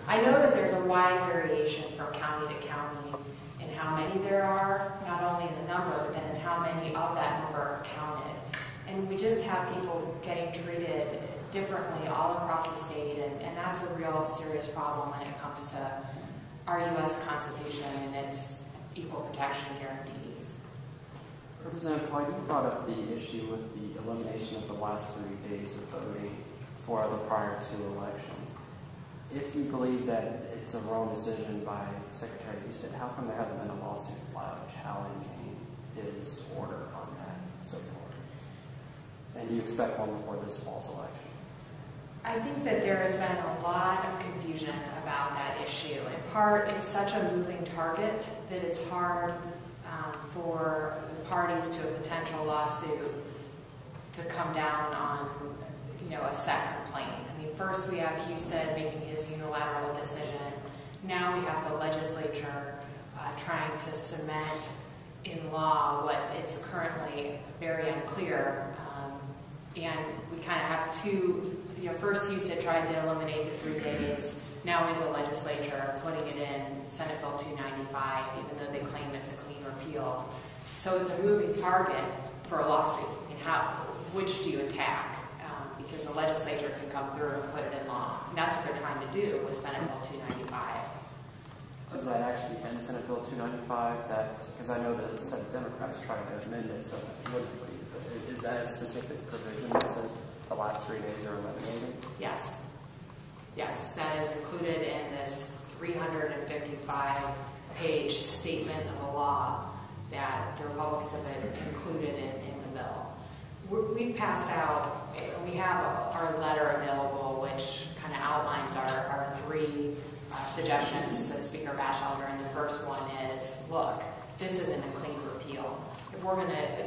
I know that there's a wide variation from county to county in how many there are, not only in the number, but then in how many of that number are counted. And we just have people getting treated differently all across the state, and that's a real serious problem when it comes to our U.S. Constitution and its equal protection guarantees. Representative White, you brought up the issue with the elimination of the last 3 days of voting for the prior two elections. If you believe that it's a wrong decision by Secretary Houston, how come there hasn't been a lawsuit filed challenging his order on that so far? And do you expect one before this fall's election? I think that there has been a lot of confusion about that issue. In part, it's such a moving target that it's hard for the parties to a potential lawsuit to come down on, a set complaint. I mean, first we have Houston making his unilateral decision. Now we have the legislature trying to cement in law what is currently very unclear. And we kind of have two, first Houston tried to eliminate the 3 days. Now we have the legislature putting it in Senate Bill 295, even though they claim it's a clean repeal. So it's a moving target for a lawsuit. I mean, which do you attack? Because the legislature can come through and put it in law. And that's what they're trying to do with Senate Bill 295. Does that actually end Senate Bill 295? Because I know that the Senate Democrats tried to amend it, so it wouldn't be. But is that a specific provision that says the last 3 days are eliminated? Yes. Yes, that is included in this 355-page statement of the law that the Republicans have included in the bill. We've passed out, we have our letter available, which kind of outlines our three suggestions to Speaker Batchelder, and the first one is, look, this isn't a clean repeal. If we're going to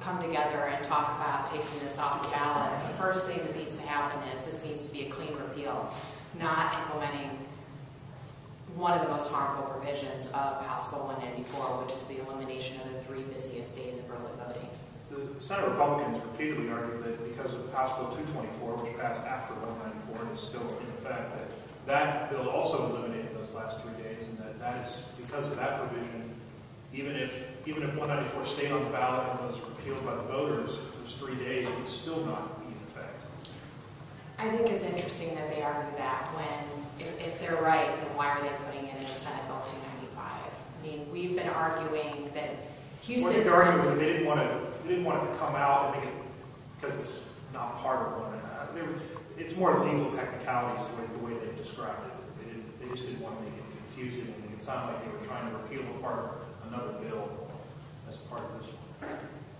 come together and talk about taking this off the ballot, the first thing that needs to happen is this needs to be a clean repeal, not implementing one of the most harmful provisions of House Bill 194, which is the elimination of the 3 busiest days of early voting. The Senate Republicans repeatedly argued that because of House Bill 224, which passed after 194 and is still in effect, that bill also eliminated those last 3 days, and that is because of that provision. Even if 194 stayed on the ballot and was repealed by the voters, those 3 days would still not be in effect. I think it's interesting that they argue that when, if they're right, then why are they putting it in Senate Bill 295? I mean, we've been arguing that Houston... What they're arguing is that they didn't want it to come out and make it, because it's not part of one. It's more legal technicalities to the way they described it. They just didn't want to make it confusing and make it sound like they were trying to repeal a part of another bill as part of this one.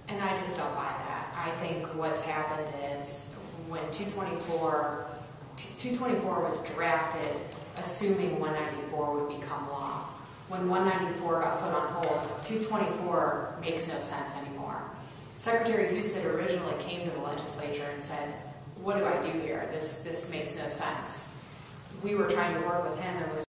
And I just don't buy that. I think what's happened is when 224 was drafted, assuming 194 would become law. When 194 got put on hold, 224 makes no sense anymore. Secretary Houston originally came to the legislature and said, what do I do here? This makes no sense. We were trying to work with him and with